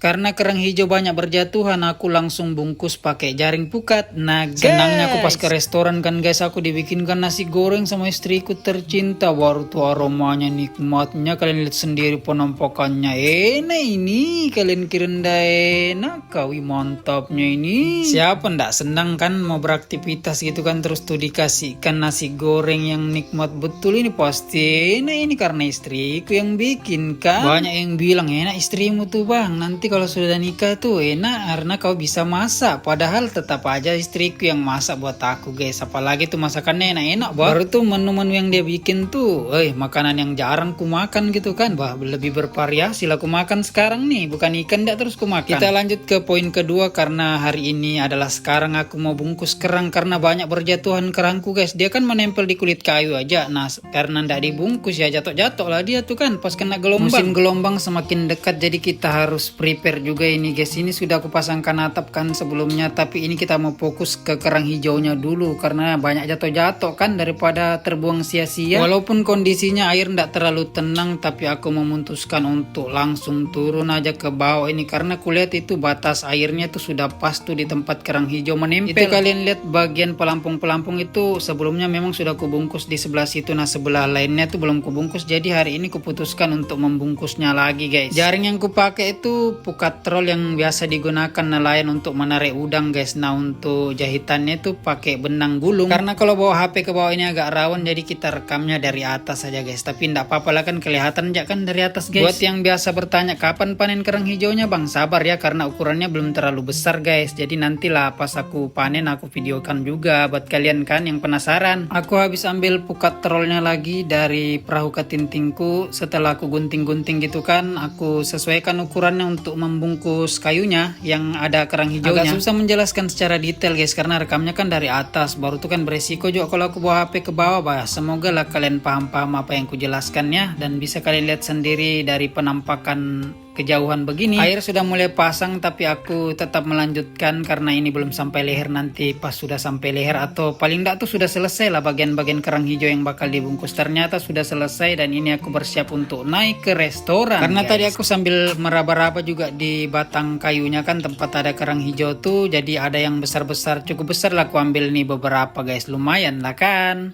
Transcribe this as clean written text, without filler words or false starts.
Karena kerang hijau banyak berjatuhan, aku langsung bungkus pakai jaring pukat. Nah guys, senangnya aku pas ke restoran kan guys, aku dibikinkan nasi goreng sama istriku tercinta. Baru tuh aromanya nikmatnya, kalian lihat sendiri penampakannya. Enak ini, kalian kira ndak enak? Kawi mantapnya ini. Siapa ndak senang kan mau beraktivitas gitu kan, terus tuh dikasihkan nasi goreng yang nikmat betul ini. Pasti enak ini karena istriku yang bikin kan. Banyak yang bilang enak istrimu tuh bang, nanti kalau sudah nikah tuh enak karena kau bisa masak. Padahal tetap aja istriku yang masak buat aku guys. Apalagi tuh masakannya enak-enak bah. Baru tuh menu-menu yang dia bikin tuh makanan yang jarang ku makan gitu kan. Bah, lebih bervariasi lah ku makan sekarang nih. Bukan ikan dak terus ku makan. Kita lanjut ke poin kedua, karena hari ini adalah sekarang aku mau bungkus kerang. Karena banyak berjatuhan kerangku guys. Dia kan menempel di kulit kayu aja. Nah karena ndak dibungkus ya jatuh-jatuh lah dia tuh kan pas kena gelombang. Musim gelombang semakin dekat, jadi kita harus prepare juga ini guys. Ini sudah aku pasangkan atap kan sebelumnya, tapi ini kita mau fokus ke kerang hijaunya dulu karena banyak jatuh-jatuh kan, daripada terbuang sia-sia. Walaupun kondisinya air ndak terlalu tenang, tapi aku memutuskan untuk langsung turun aja ke bawah ini karena kulihat itu batas airnya tuh sudah pas tuh di tempat kerang hijau menempel. Itu kalian lihat bagian pelampung-pelampung itu sebelumnya memang sudah kubungkus di sebelah situ. Nah sebelah lainnya tuh belum kubungkus, jadi hari ini kuputuskan untuk membungkusnya lagi guys. Jaring yang kupakai itu pukat troll yang biasa digunakan nelayan untuk menarik udang guys. Nah untuk jahitannya itu pakai benang gulung, karena kalau bawa HP ke bawah ini agak rawan, jadi kita rekamnya dari atas saja guys. Tapi ndak apa-apa lah kan, kelihatan aja kan dari atas guys. Buat yang biasa bertanya kapan panen kerang hijaunya bang, sabar ya karena ukurannya belum terlalu besar guys. Jadi nantilah pas aku panen aku videokan juga buat kalian kan yang penasaran. Aku habis ambil pukat trollnya lagi dari perahu ketintingku. Setelah aku gunting-gunting gitu kan, aku sesuaikan ukurannya untuk membungkus kayunya yang ada kerang hijaunya. Agak susah menjelaskan secara detail guys karena rekamnya kan dari atas, baru tuh kan beresiko juga kalau aku bawa HP ke bawah bah. Semoga lah kalian paham-paham apa yang kujelaskannya, dan bisa kalian lihat sendiri dari penampakan kejauhan begini. Air sudah mulai pasang tapi aku tetap melanjutkan karena ini belum sampai leher. Nanti pas sudah sampai leher atau paling enggak tuh sudah selesai lah bagian-bagian kerang hijau yang bakal dibungkus. Ternyata sudah selesai dan ini aku bersiap untuk naik ke restoran. Karena guys, tadi aku sambil meraba-raba juga di batang kayunya kan tempat ada kerang hijau tuh, jadi ada yang besar-besar, cukup besar lah aku ambil nih beberapa guys, lumayan lah kan.